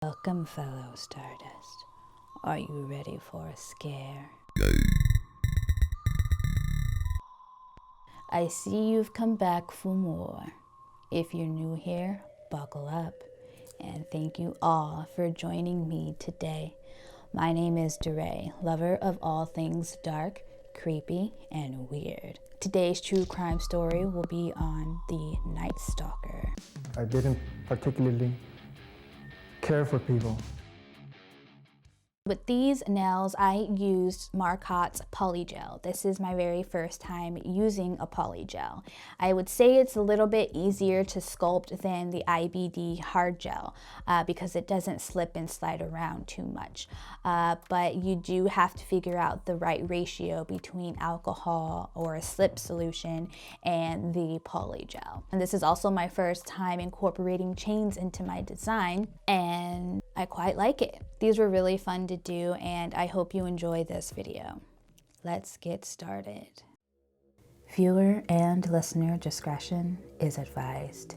Welcome, fellow Stardust. Are you ready for a scare? I see you've come back for more. If you're new here, buckle up. And thank you all for joining me today. My name is DeRay, lover of all things dark, creepy, and weird. Today's true crime story will be on the Night Stalker. I didn't particularly care for people. With these nails, I used Markatt's Polygel. This is my very first time using a Polygel. I would say it's a little bit easier to sculpt than the IBD hard gel because it doesn't slip and slide around too much. But you do have to figure out the right ratio between alcohol or a slip solution and the Polygel. And this is also my first time incorporating chains into my design, and I quite like it. These were really fun to do, and I hope you enjoy this video. Let's get started. Viewer and listener discretion is advised.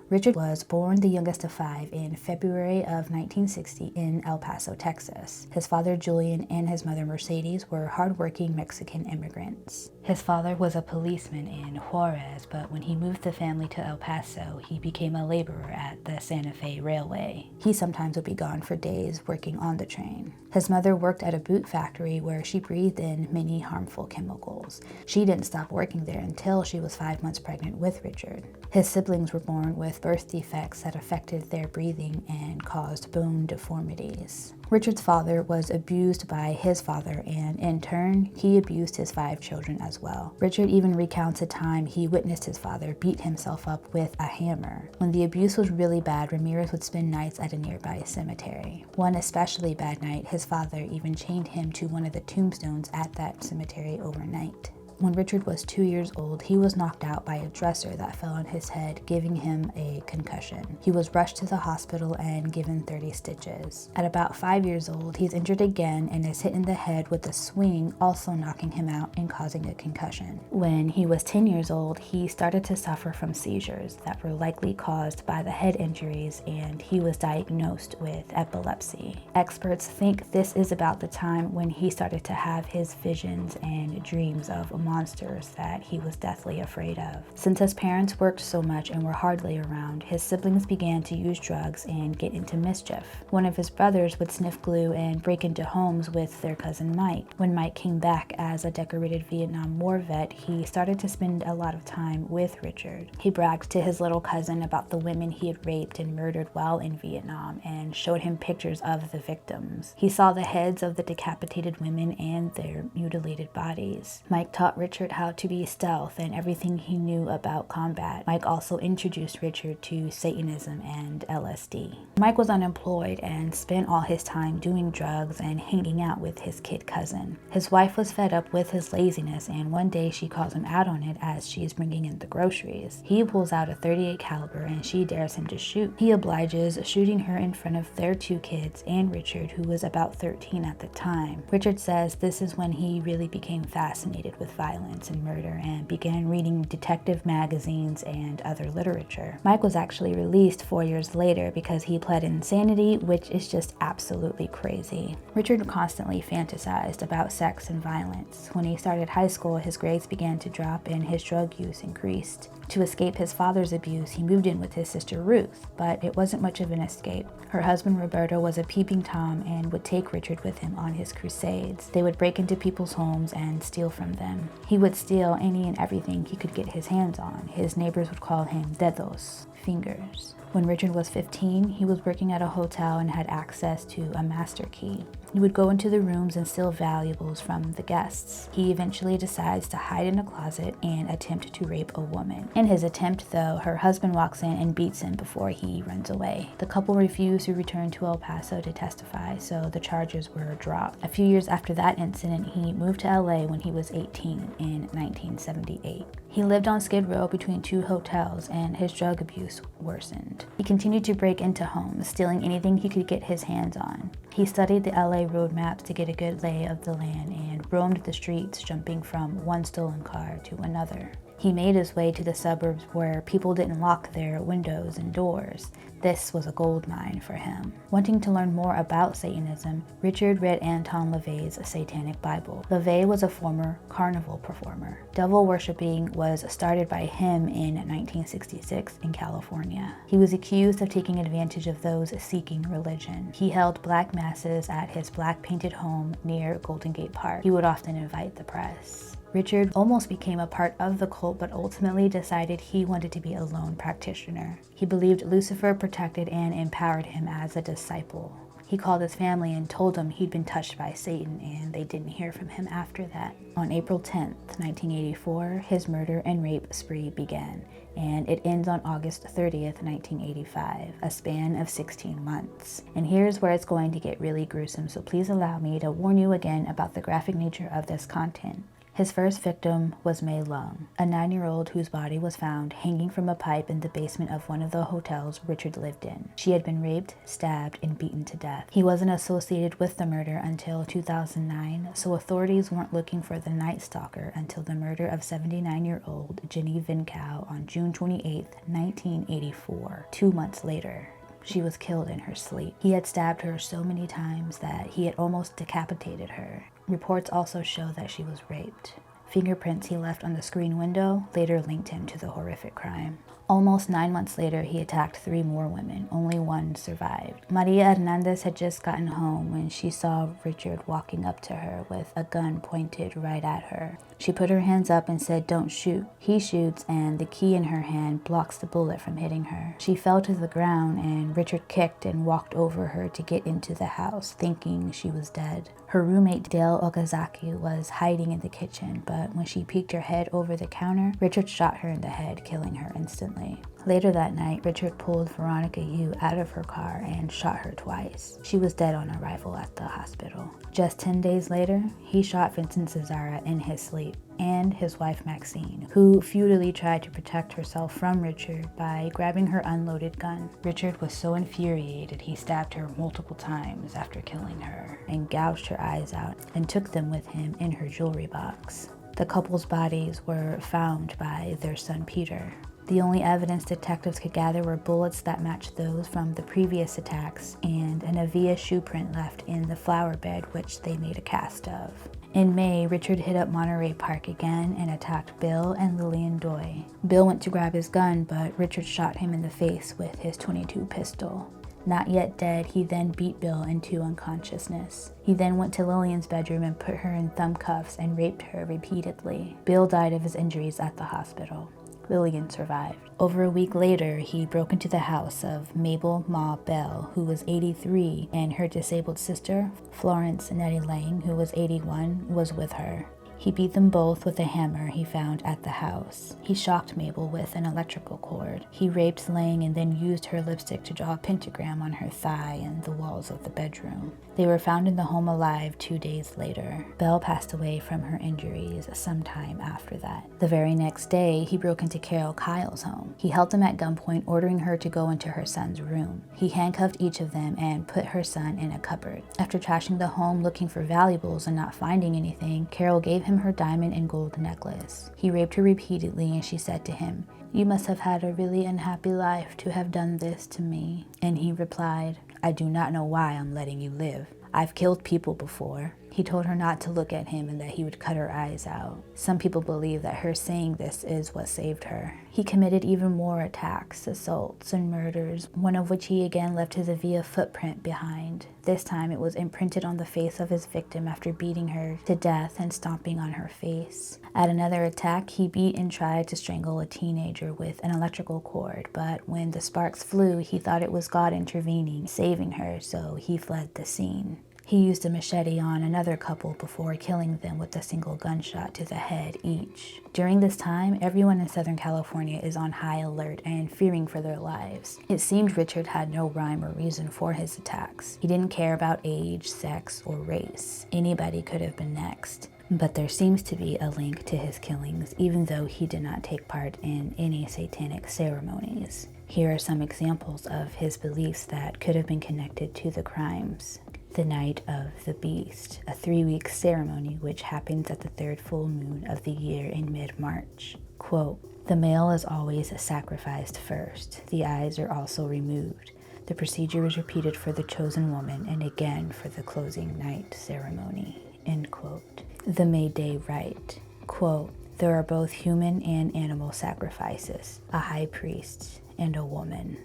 Richard was born the youngest of 5 in February of 1960 in El Paso, Texas. His father, Julian, and his mother, Mercedes, were hardworking Mexican immigrants. His father was a policeman in Juarez, but when he moved the family to El Paso, he became a laborer at the Santa Fe Railway. He sometimes would be gone for days working on the train. His mother worked at a boot factory where she breathed in many harmful chemicals. She didn't stop working there until she was 5 months pregnant with Richard. His siblings were born with birth defects that affected their breathing and caused bone deformities. Richard's father was abused by his father, and in turn, he abused his 5 children as well. Richard even recounts a time he witnessed his father beat himself up with a hammer. When the abuse was really bad, Ramirez would spend nights at a nearby cemetery. One especially bad night, his father even chained him to one of the tombstones at that cemetery overnight. When Richard was 2 years old, he was knocked out by a dresser that fell on his head, giving him a concussion. He was rushed to the hospital and given 30 stitches. At about 5 years old, he's injured again and is hit in the head with a swing, also knocking him out and causing a concussion. When he was 10 years old, he started to suffer from seizures that were likely caused by the head injuries, and he was diagnosed with epilepsy. Experts think this is about the time when he started to have his visions and dreams of monsters that he was deathly afraid of. Since his parents worked so much and were hardly around, his siblings began to use drugs and get into mischief. One of his brothers would sniff glue and break into homes with their cousin Mike. When Mike came back as a decorated Vietnam War vet, he started to spend a lot of time with Richard. He bragged to his little cousin about the women he had raped and murdered while in Vietnam and showed him pictures of the victims. He saw the heads of the decapitated women and their mutilated bodies. Mike taught Richard how to be stealth and everything he knew about combat. Mike also introduced Richard to Satanism and LSD. Mike was unemployed and spent all his time doing drugs and hanging out with his kid cousin. His wife was fed up with his laziness, and one day she calls him out on it as she is bringing in the groceries. He pulls out a .38 caliber and she dares him to shoot. He obliges, shooting her in front of their 2 kids and Richard, who was about 13 at the time. Richard says this is when he really became fascinated with violence and murder and began reading detective magazines and other literature. Mike was actually released 4 years later because he pled insanity, which is just absolutely crazy. Richard constantly fantasized about sex and violence. When he started high school, his grades began to drop and his drug use increased. To escape his father's abuse, he moved in with his sister Ruth, but it wasn't much of an escape. Her husband Roberto was a peeping Tom and would take Richard with him on his crusades. They would break into people's homes and steal from them. He would steal any and everything he could get his hands on. His neighbors would call him dedos, fingers. When Richard was 15, he was working at a hotel and had access to a master key. He would go into the rooms and steal valuables from the guests. He eventually decides to hide in a closet and attempt to rape a woman. In his attempt, though, her husband walks in and beats him before he runs away. The couple refused to return to El Paso to testify, so the charges were dropped. A few years after that incident, he moved to LA when he was 18 in 1978. He lived on Skid Row between 2 hotels, and his drug abuse worsened. He continued to break into homes, stealing anything he could get his hands on. He studied the LA road maps to get a good lay of the land and roamed the streets, jumping from one stolen car to another. He made his way to the suburbs where people didn't lock their windows and doors. This was a gold mine for him. Wanting to learn more about Satanism, Richard read Anton LaVey's Satanic Bible. LaVey was a former carnival performer. Devil worshipping was started by him in 1966 in California. He was accused of taking advantage of those seeking religion. He held black masses at his black painted home near Golden Gate Park. He would often invite the press. Richard almost became a part of the cult, but ultimately decided he wanted to be a lone practitioner. He believed Lucifer protected and empowered him as a disciple. He called his family and told them he'd been touched by Satan, and they didn't hear from him after that. On April 10th, 1984, his murder and rape spree began, and it ends on August 30th, 1985, a span of 16 months. And here's where it's going to get really gruesome, so please allow me to warn you again about the graphic nature of this content. His first victim was May Lung, a 9-year-old whose body was found hanging from a pipe in the basement of one of the hotels Richard lived in. She had been raped, stabbed, and beaten to death. He wasn't associated with the murder until 2009, so authorities weren't looking for the Night Stalker until the murder of 79-year-old Jenny Vincow on June 28, 1984, 2 months later. She was killed in her sleep. He had stabbed her so many times that he had almost decapitated her. Reports also show that she was raped. Fingerprints he left on the screen window later linked him to the horrific crime. Almost 9 months later, he attacked 3 more women. Only one survived. Maria Hernandez had just gotten home when she saw Richard walking up to her with a gun pointed right at her. She put her hands up and said, "Don't shoot." He shoots, and the key in her hand blocks the bullet from hitting her. She fell to the ground, and Richard kicked and walked over her to get into the house, thinking she was dead. Her roommate, Dale Okazaki, was hiding in the kitchen, but when she peeked her head over the counter, Richard shot her in the head, killing her instantly. Later that night, Richard pulled Veronica Yu out of her car and shot her twice. She was dead on arrival at the hospital. Just 10 days later, he shot Vincent Cesara in his sleep, and his wife Maxine, who futilely tried to protect herself from Richard by grabbing her unloaded gun. Richard was so infuriated he stabbed her multiple times after killing her and gouged her eyes out and took them with him in her jewelry box. The couple's bodies were found by their son Peter. The only evidence detectives could gather were bullets that matched those from the previous attacks and an Avia shoe print left in the flower bed, which they made a cast of. In May, Richard hit up Monterey Park again and attacked Bill and Lillian Doy. Bill went to grab his gun, but Richard shot him in the face with his .22 pistol. Not yet dead, he then beat Bill into unconsciousness. He then went to Lillian's bedroom and put her in thumb cuffs and raped her repeatedly. Bill died of his injuries at the hospital. Lillian survived. Over a week later, he broke into the house of Mabel Ma Bell, who was 83, and her disabled sister, Florence Nettie Lang, who was 81, was with her. He beat them both with a hammer he found at the house. He shocked Mabel with an electrical cord. He raped Lang and then used her lipstick to draw a pentagram on her thigh and the walls of the bedroom. They were found in the home alive 2 days later. Belle passed away from her injuries sometime after that. The very next day, he broke into Carol Kyle's home. He held them at gunpoint, ordering her to go into her son's room. He handcuffed each of them and put her son in a cupboard. After trashing the home looking for valuables and not finding anything, Carol gave him her diamond and gold necklace. He raped her repeatedly, and she said to him, "You must have had a really unhappy life to have done this to me." And he replied, "I do not know why I'm letting you live. I've killed people before." He told her not to look at him and that he would cut her eyes out. Some people believe that her saying this is what saved her. He committed even more attacks, assaults, and murders, one of which he again left his Avia footprint behind. This time it was imprinted on the face of his victim after beating her to death and stomping on her face. At another attack, he beat and tried to strangle a teenager with an electrical cord, but when the sparks flew, he thought it was God intervening, saving her, so he fled the scene. He used a machete on another couple before killing them with a single gunshot to the head each. During this time, everyone in Southern California is on high alert and fearing for their lives. It seemed Richard had no rhyme or reason for his attacks. He didn't care about age, sex, or race. Anybody could have been next. But there seems to be a link to his killings, even though he did not take part in any satanic ceremonies. Here are some examples of his beliefs that could have been connected to the crimes. The Night of the Beast, a 3-week ceremony which happens at the 3rd full moon of the year in mid-March. Quote, "The male is always sacrificed first. The eyes are also removed. The procedure is repeated for the chosen woman and again for the closing night ceremony." End quote. The May Day rite. Quote, "There are both human and animal sacrifices, a high priest and a woman."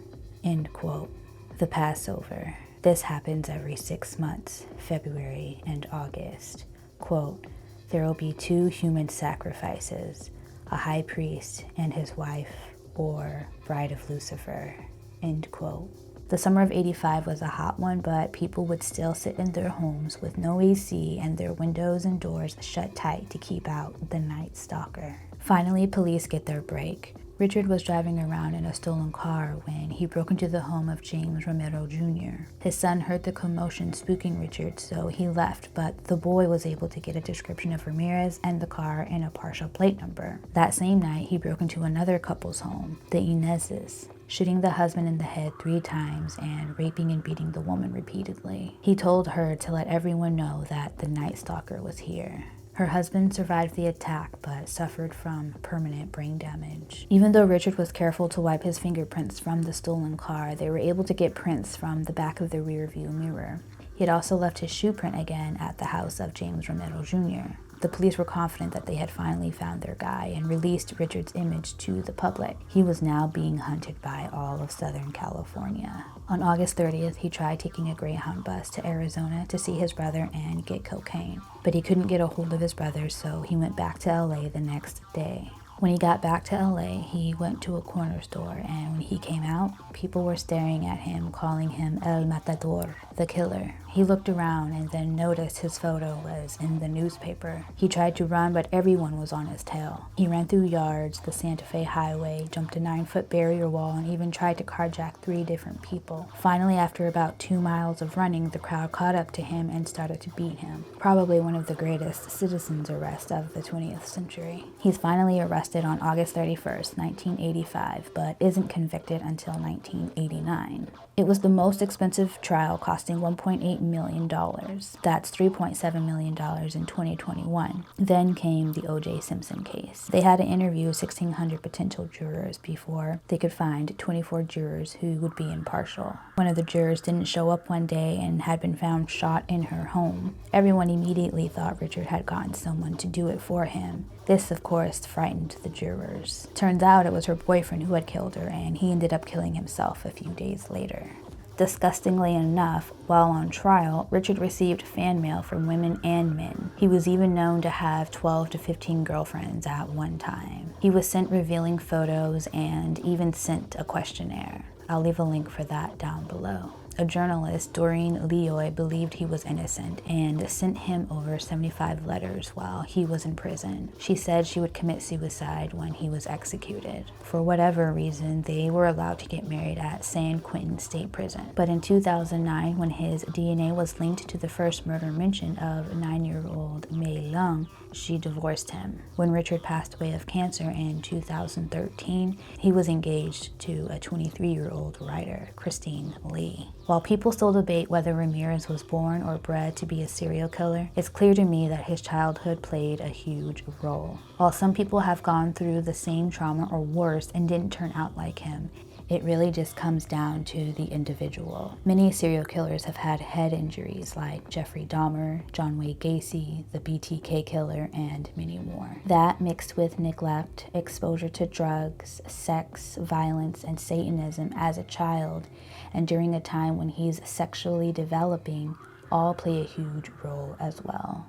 End quote. The Passover. This happens every 6 months, February and August. Quote, "There will be 2 human sacrifices, a high priest and his wife, or bride of Lucifer." End quote. The summer of '85 was a hot one, but people would still sit in their homes with no AC and their windows and doors shut tight to keep out the night stalker. Finally, police get their break. Richard was driving around in a stolen car when he broke into the home of James Ramirez Jr. His son heard the commotion spooking Richard, so he left, but the boy was able to get a description of Ramirez and the car and a partial plate number. That same night, he broke into another couple's home, the Inez's, shooting the husband in the head 3 times and raping and beating the woman repeatedly. He told her to let everyone know that the night stalker was here. Her husband survived the attack but suffered from permanent brain damage. Even though Richard was careful to wipe his fingerprints from the stolen car, they were able to get prints from the back of the rear view mirror. He had also left his shoe print again at the house of James Ramirez Jr. The police were confident that they had finally found their guy and released Richard's image to the public. He was now being hunted by all of Southern California. On August 30th, he tried taking a Greyhound bus to Arizona to see his brother and get cocaine. But he couldn't get a hold of his brother, so he went back to LA the next day. When he got back to LA, he went to a corner store, and when he came out, people were staring at him, calling him El Matador, the killer. He looked around and then noticed his photo was in the newspaper. He tried to run, but everyone was on his tail. He ran through yards, the Santa Fe highway, jumped a 9-foot barrier wall, and even tried to carjack 3 different people. Finally, after about 2 miles of running, the crowd caught up to him and started to beat him. Probably one of the greatest citizens arrests of the 20th century. He's finally arrested on August 31st, 1985, but isn't convicted until 1989. It was the most expensive trial, costing $1.8 million. That's $3.7 million in 2021. Then came the O.J. Simpson case. They had to interview 1,600 potential jurors before they could find 24 jurors who would be impartial. One of the jurors didn't show up one day and had been found shot in her home. Everyone immediately thought Richard had gotten someone to do it for him. This, of course, frightened the jurors. Turns out it was her boyfriend who had killed her, and he ended up killing himself a few days later. Disgustingly enough, while on trial, Richard received fan mail from women and men. He was even known to have 12 to 15 girlfriends at one time. He was sent revealing photos and even sent a questionnaire. I'll leave a link for that down below. A journalist, Doreen Leoy, believed he was innocent and sent him over 75 letters while he was in prison. She said she would commit suicide when he was executed. For whatever reason, they were allowed to get married at San Quentin State Prison. But in 2009, when his DNA was linked to the first murder mention of 9-year-old Mei Lung, she divorced him. When Richard passed away of cancer in 2013, he was engaged to a 23-year-old writer, Christine Lee. While people still debate whether Ramirez was born or bred to be a serial killer, it's clear to me that his childhood played a huge role. While some people have gone through the same trauma or worse and didn't turn out like him, it really just comes down to the individual. Many serial killers have had head injuries like Jeffrey Dahmer, John Wayne Gacy, the BTK killer, and many more. That, mixed with neglect, exposure to drugs, sex, violence, and Satanism as a child, and during a time when he's sexually developing, all play a huge role as well.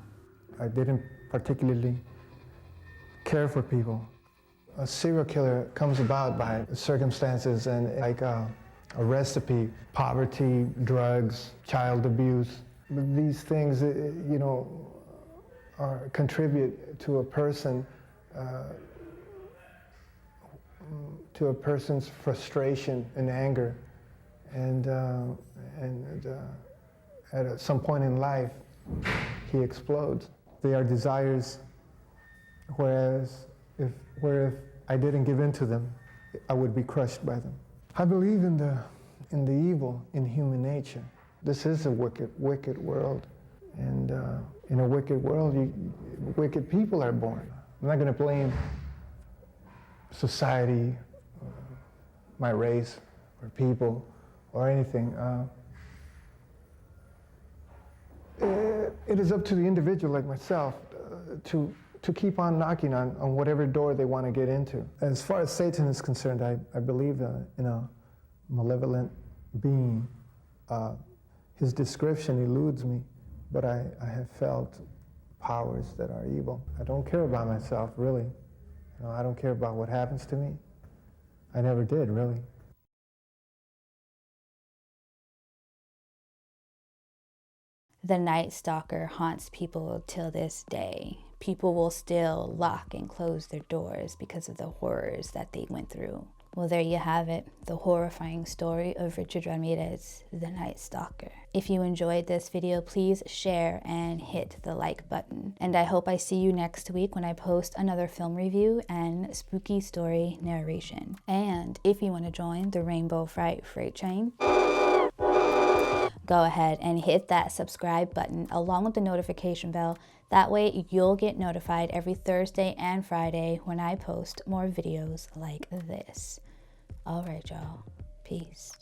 I didn't particularly care for people. A serial killer comes about by circumstances and like a recipe: poverty, drugs, child abuse. These things, contribute to a person, to a person's frustration and anger, and at some point in life, he explodes. They are desires, whereas if I didn't give in to them, I would be crushed by them. I believe in the evil in human nature. This is a wicked world, and in a wicked world, wicked people are born. I'm not going to blame society, my race, or people, or anything. It is up to the individual like myself to keep on knocking on whatever door they want to get into. As far as Satan is concerned, I believe in a malevolent being. His description eludes me, but I have felt powers that are evil. I don't care about myself, really. I don't care about what happens to me. I never did, really. The Night Stalker haunts people till this day. People will still lock and close their doors because of the horrors that they went through. Well, there you have it, the horrifying story of Richard Ramirez, the Night Stalker. If you enjoyed this video, please share and hit the like button. And I hope I see you next week when I post another film review and spooky story narration. And if you want to join the Rainbow Fright Freight Train, go ahead and hit that subscribe button along with the notification bell. That way you'll get notified every Thursday and Friday when I post more videos like this. All right, y'all. Peace.